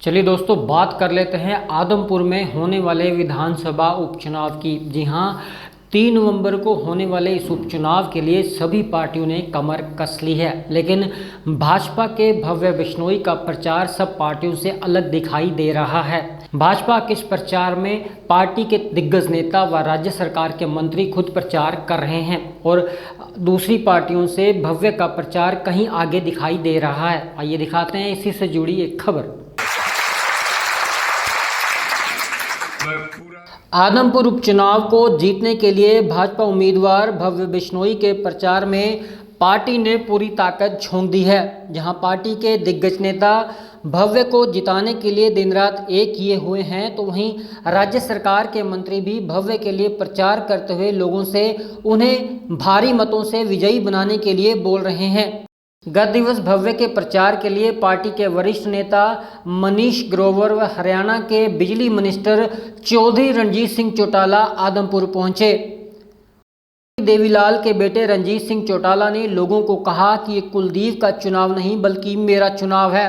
चलिए दोस्तों, बात कर लेते हैं आदमपुर में होने वाले विधानसभा उपचुनाव की। जी हाँ, 3 नवंबर को होने वाले इस उपचुनाव के लिए सभी पार्टियों ने कमर कस ली है, लेकिन भाजपा के भव्य बिश्नोई का प्रचार सब पार्टियों से अलग दिखाई दे रहा है। भाजपा के इस प्रचार में पार्टी के दिग्गज नेता व राज्य सरकार के मंत्री खुद प्रचार कर रहे हैं और दूसरी पार्टियों से भव्य का प्रचार कहीं आगे दिखाई दे रहा है। आइए दिखाते हैं इसी से जुड़ी एक खबर। आदमपुर उपचुनाव को जीतने के लिए भाजपा उम्मीदवार भव्य बिश्नोई के प्रचार में पार्टी ने पूरी ताकत झोंक दी है। जहां पार्टी के दिग्गज नेता भव्य को जिताने के लिए दिन रात एक किए हुए हैं, तो वहीं राज्य सरकार के मंत्री भी भव्य के लिए प्रचार करते हुए लोगों से उन्हें भारी मतों से विजयी बनाने के लिए बोल रहे हैं। गत दिवस भव्य के प्रचार के लिए पार्टी के वरिष्ठ नेता मनीष ग्रोवर व हरियाणा के बिजली मिनिस्टर चौधरी रणजीत सिंह चौटाला आदमपुर पहुंचे। देवीलाल के बेटे रणजीत सिंह चौटाला ने लोगों को कहा कि ये कुलदीप का चुनाव नहीं बल्कि मेरा चुनाव है।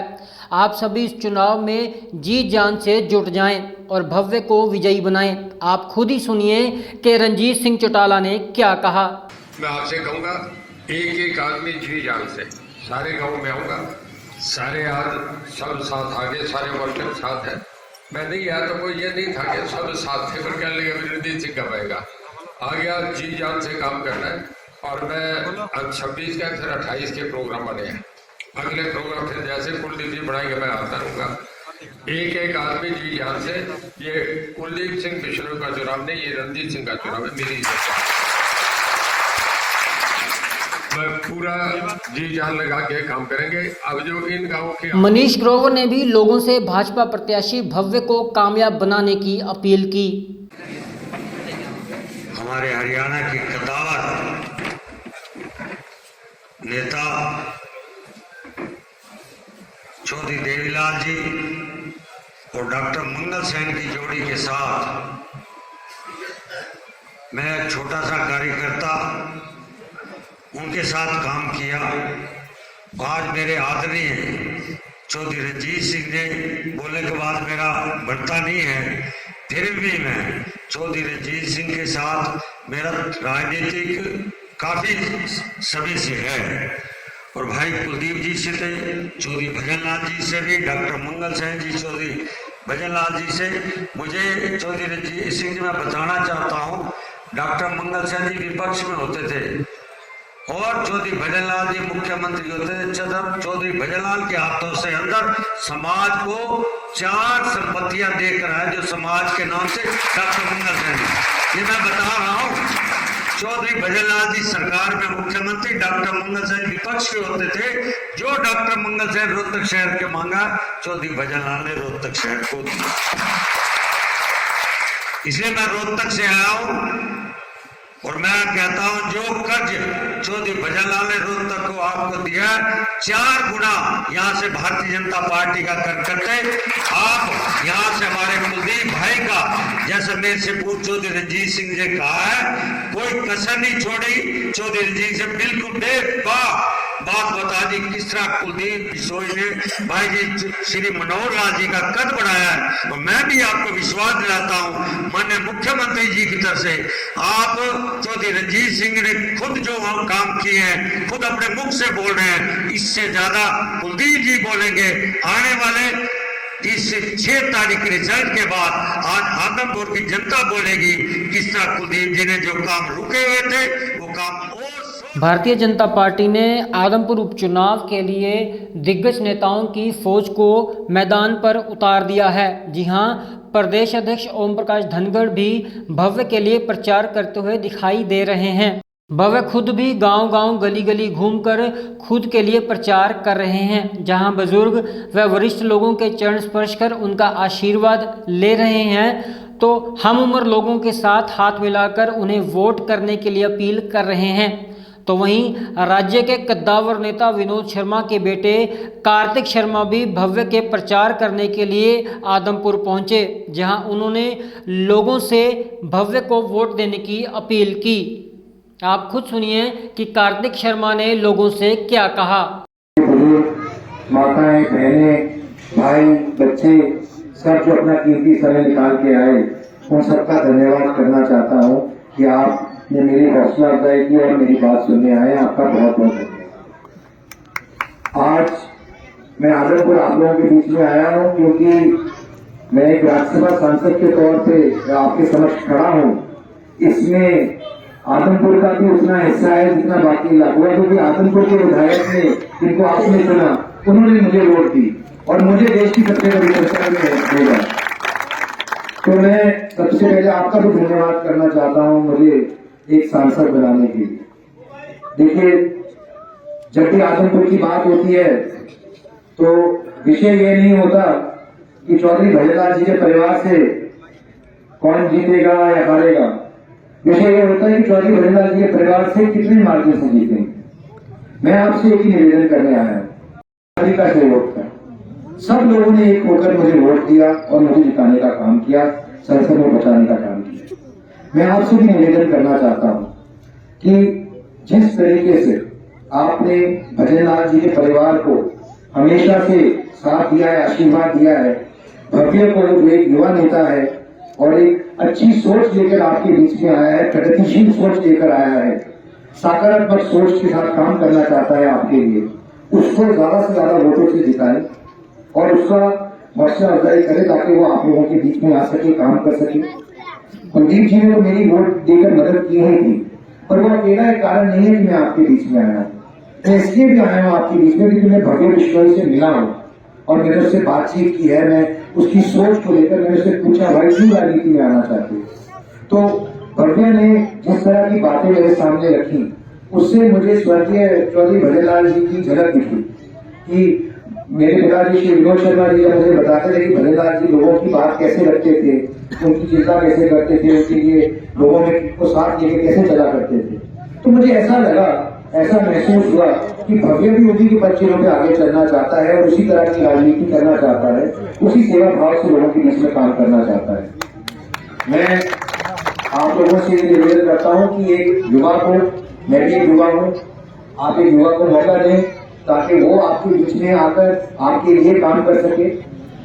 आप सभी इस चुनाव में जी जान से जुट जाएं और भव्य को विजयी बनाएं। आप खुद ही सुनिए कि रणजीत सिंह चौटाला ने क्या कहा। मैं आपसे कहूँगा, एक एक आदमी जी जान से सारे गांव में आऊँगा, सारे आज सब साथ आगे, सारे वर्कर साथ है। मैं नहीं आया तो कोई ये नहीं था कि सब साथ थे, पर क्या लगा रणजीत सिंह कब आएगा। आ गया, जी जान से काम करना है। और मैं 26 का फिर 28 के प्रोग्राम बने हैं। अगले प्रोग्राम फिर जैसे कुलदीप जी बढ़ाएंगे मैं आता रहूँगा। एक एक आदमी जी जान से, ये कुलदीप सिंह बिश्नोई का चुनाव नहीं, ये रणजीत सिंह का चुनाव है। मेरी पूरा जी जान लगा के काम करेंगे। अब जो इन गांवों के मनीष ग्रोवर ने भी लोगों से भाजपा प्रत्याशी भव्य को कामयाब बनाने की अपील की। हमारे हरियाणा की कद्दावर नेता चौधरी देवीलाल जी और डॉक्टर मंगल सेन की जोड़ी के साथ मैं एक छोटा सा कार्यकर्ता उनके साथ काम किया। आज मेरे आदरणीय चौधरी रणजीत सिंह ने बोलने के बाद मेरा बनता नहीं है, फिर भी मैं चौधरी रणजीत सिंह के साथ मेरा राजनीतिक काफी समय से है। और भाई कुलदीप जी से थे, चौधरी भजनलाल जी से भी, डॉक्टर मंगल सेन जी, चौधरी भजनलाल जी से। मुझे चौधरी रणजीत सिंह जी मैं बताना चाहता हूँ, डॉक्टर मंगल सेन जी विपक्ष में होते थे और चौधरी भजनलाल जी मुख्यमंत्री होते थे। चौधरी भजनलाल के हाथों से अंदर समाज को 4 संपत्तियां देकर आए, जो समाज के नाम से डॉक्टर मंगल सेन, ये मैं बता रहा हूँ। चौधरी भजनलाल जी सरकार में मुख्यमंत्री, डॉक्टर मंगल सेन विपक्ष के होते थे। जो डॉक्टर मंगल सेन रोहतक शहर के मांगा, चौधरी भजनलाल ने रोहतक शहर को दिया। इसलिए मैं रोहतक से आया हूँ और मैं कहता हूं, जो कर्ज चौधरी भजनलाल ने रोहतक को आपको दिया, 4 गुना यहां से भारतीय जनता पार्टी का कर करके आप यहां से हमारे कुलदीप भाई का, जैसे मेरे से पूर्व चौधरी रणजीत सिंह ने कहा है, कोई कसर नहीं छोड़ी। चौधरी रणजीत से बिल्कुल बात बता दी किस तरह कुलदीप बिश्नोई ने भाई जी श्री मनोहर लाल जी का कद बढ़ाया है। और मैं भी आपको विश्वास दिलाता हूं, माननीय मुख्यमंत्री जी की तरफ से आप चौधरी रणजीत सिंह ने खुद जो काम किए हैं, खुद अपने मुख से बोल रहे हैं, इससे ज्यादा कुलदीप जी बोलेंगे। आने वाले 6 तारीख के रिजल्ट के बाद आज आदमपुर की जनता बोलेगी किस तरह कुलदीप जी ने जो काम रुके हुए थे वो काम और। भारतीय जनता पार्टी ने आदमपुर उपचुनाव के लिए दिग्गज नेताओं की फौज को मैदान पर उतार दिया है। जी हां, प्रदेश अध्यक्ष ओम प्रकाश धनखड़ भी भव्य के लिए प्रचार करते हुए दिखाई दे रहे हैं। भव्य खुद भी गांव-गांव, गली-गली घूमकर खुद के लिए प्रचार कर रहे हैं, जहां बुजुर्ग व वरिष्ठ लोगों के चरण स्पर्श कर उनका आशीर्वाद ले रहे हैं, तो हम उम्र लोगों के साथ हाथ मिलाकर उन्हें वोट करने के लिए अपील कर रहे हैं। तो वहीं राज्य के कद्दावर नेता विनोद शर्मा के बेटे कार्तिक शर्मा भी भव्य के प्रचार करने के लिए आदमपुर पहुंचे, जहां उन्होंने लोगों से भव्य को वोट देने की अपील की। आप खुद सुनिए कि कार्तिक शर्मा ने लोगों से क्या कहा। बुजुर्ग, माताएं, बहनें, भाई, बच्चे सब जो अपना कीमती समय निकाल के आए, उन सबका धन्यवाद करना चाहता हूँ कि आपने मेरी हौसला अफजाई की और मेरी बात सुनने आए। आपका बहुत बहुत धन्यवाद। आज मैं आदमपुर आप लोगों के बीच में आया हूँ क्योंकि मैं एक राज्यसभा सांसद के तौर पे आपके समक्ष खड़ा हूँ। इसमें आदमपुर का भी उतना हिस्सा है जितना बाकी इलाकों का, क्योंकि आदमपुर के विधायक ने, जिनको आपने चुना, उन्होंने मुझे वोट दी और मुझे देश की सबसे बड़ी सरकार में भेजा। तो मैं सबसे पहले आपका भी धन्यवाद करना चाहता हूँ मुझे एक सांसद बनाने के लिए। देखिए, जब भी आदमपुर की बात होती है तो विषय ये नहीं होता कि चौधरी भजनलाल जी के परिवार से कौन जीतेगा या हारेगा। विषय ये होता है कि चौधरी भजनलाल जी के परिवार से कितने मार्जिन से जीतेंगे। मैं आपसे एक ही निवेदन करने आया हूं, का सहयोग था। सब लोगों ने एक होकर मुझे वोट दिया और मुझे जिताने का काम किया, संसद में बचाने का काम किया। मैं आपसे भी निवेदन करना चाहता हूं कि जिस तरीके से आपने भजनलाल जी के परिवार को हमेशा से साथ दिया है, आशीर्वाद दिया है, भव्य को एक युवा नेता है और एक अच्छी सोच लेकर आपके बीच में आया है, प्रगतिशील सोच लेकर आया है, सकारात्मक सोच के साथ काम करना चाहता है आपके लिए, उसको ज्यादा से ज्यादा वोटों से जिताएं और उसका हौसला अफजाई करें ताकि वो आप लोगों के बीच में आ सके, काम कर सके। कुलदीप जी ने तो मेरी वोट देकर मदद की ही थी, पर वो अकेला एक कारण नहीं है कि मैं आपके बीच में आया हूँ। मैं इसलिए भी आया हूँ आपके बीच में क्योंकि मैं भव्य बिश्नोई से मिला हूँ और मैंने उससे बातचीत की है। मैं उसकी सोच को लेकर मैंने उससे पूछा, भाई क्यों राजनीति में आना चाहते हो? तो भव्य ने जिस तरह की बातें मेरे सामने रखी, उससे मुझे स्वर्गीय चौधरी भजनलाल जी की झलक दिखी कि मेरे पिताजी श्री विनोद शर्मा जी जब मुझे बताते थे कि भजनलाल जी लोगों की बात कैसे रखते थे, उनकी चिंता कैसे करते थे, उनके लिए लोगों में को साथ लेके कैसे चला करते थे, तो मुझे ऐसा लगा, ऐसा महसूस हुआ कि भव्य भी उन्हीं के बच्चों पे आगे चलना चाहता है और उसी तरह की राजनीति करना चाहता है, उसी सेवा भाव से लोगों के बीच में काम करना चाहता है। मैं आप लोगों से निवेदन करता हूँ कि एक युवा को, मैं भी एक युवा हूँ, आप एक युवा को मौका दें ताकि वो आपके बीच में आकर आपके लिए काम कर सके।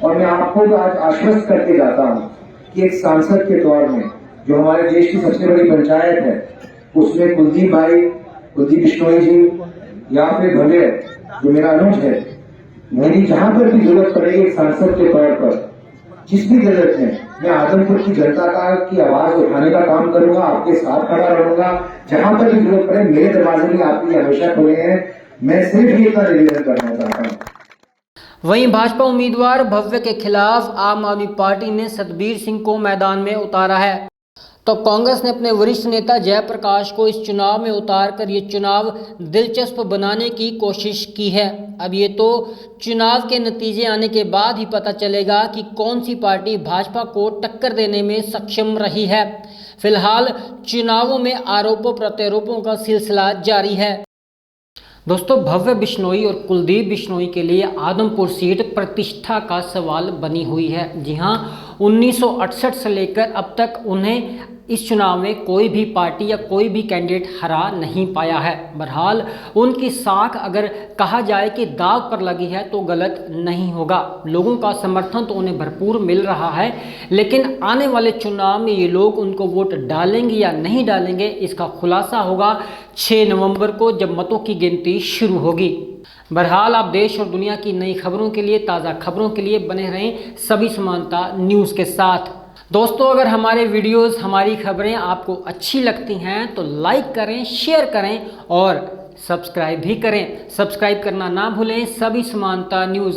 और मैं आपको तो आज आश्वस्त करके जाता हूँ कि एक सांसद के तौर में जो हमारे देश की सबसे बड़ी पंचायत है, उसमें कुलदीप भाई, कुलदीप बिश्नोई जी या फिर भव्य जो मेरा अनुज है, मेरी जहां पर भी जरूरत पड़ेगी एक सांसद के तौर पर, जिस भी जरूरत है, मैं आदमपुर की जनता का की आवाज उठाने का काम करूंगा, आपके साथ खड़ा रहूंगा। जहां पर भी जरूरत पड़े मेरे दरवाजे भी आपके लिए हमेशा खुले हैं। मैं सिर्फ ये का निवेदन करना चाहता हूँ। वहीं भाजपा उम्मीदवार भव्य के खिलाफ आम आदमी पार्टी ने सतबीर सिंह को मैदान में उतारा है, तो कांग्रेस ने अपने वरिष्ठ नेता जयप्रकाश को इस चुनाव में उतारकर ये चुनाव दिलचस्प बनाने की कोशिश की है। अब ये तो चुनाव के नतीजे आने के बाद ही पता चलेगा कि कौन सी पार्टी भाजपा को टक्कर देने में सक्षम रही है। फिलहाल चुनावों में आरोपों प्रत्यारोपों का सिलसिला जारी है। दोस्तों, भव्य बिश्नोई और कुलदीप बिश्नोई के लिए आदमपुर सीट प्रतिष्ठा का सवाल बनी हुई है। जी हां, 1968 से लेकर अब तक उन्हें इस चुनाव में कोई भी पार्टी या कोई भी कैंडिडेट हरा नहीं पाया है। बहरहाल उनकी साख अगर कहा जाए कि दाव पर लगी है तो गलत नहीं होगा। लोगों का समर्थन तो उन्हें भरपूर मिल रहा है, लेकिन आने वाले चुनाव में ये लोग उनको वोट डालेंगे या नहीं डालेंगे, इसका खुलासा होगा 6 नवंबर को जब मतों की गिनती शुरू होगी। बहरहाल आप देश और दुनिया की नई खबरों के लिए, ताज़ा खबरों के लिए बने रहें सभी समानता न्यूज़ के साथ। दोस्तों, अगर हमारे वीडियोस, हमारी खबरें आपको अच्छी लगती हैं तो लाइक करें, शेयर करें और सब्सक्राइब भी करें। सब्सक्राइब करना ना भूलें सभी समानता न्यूज़।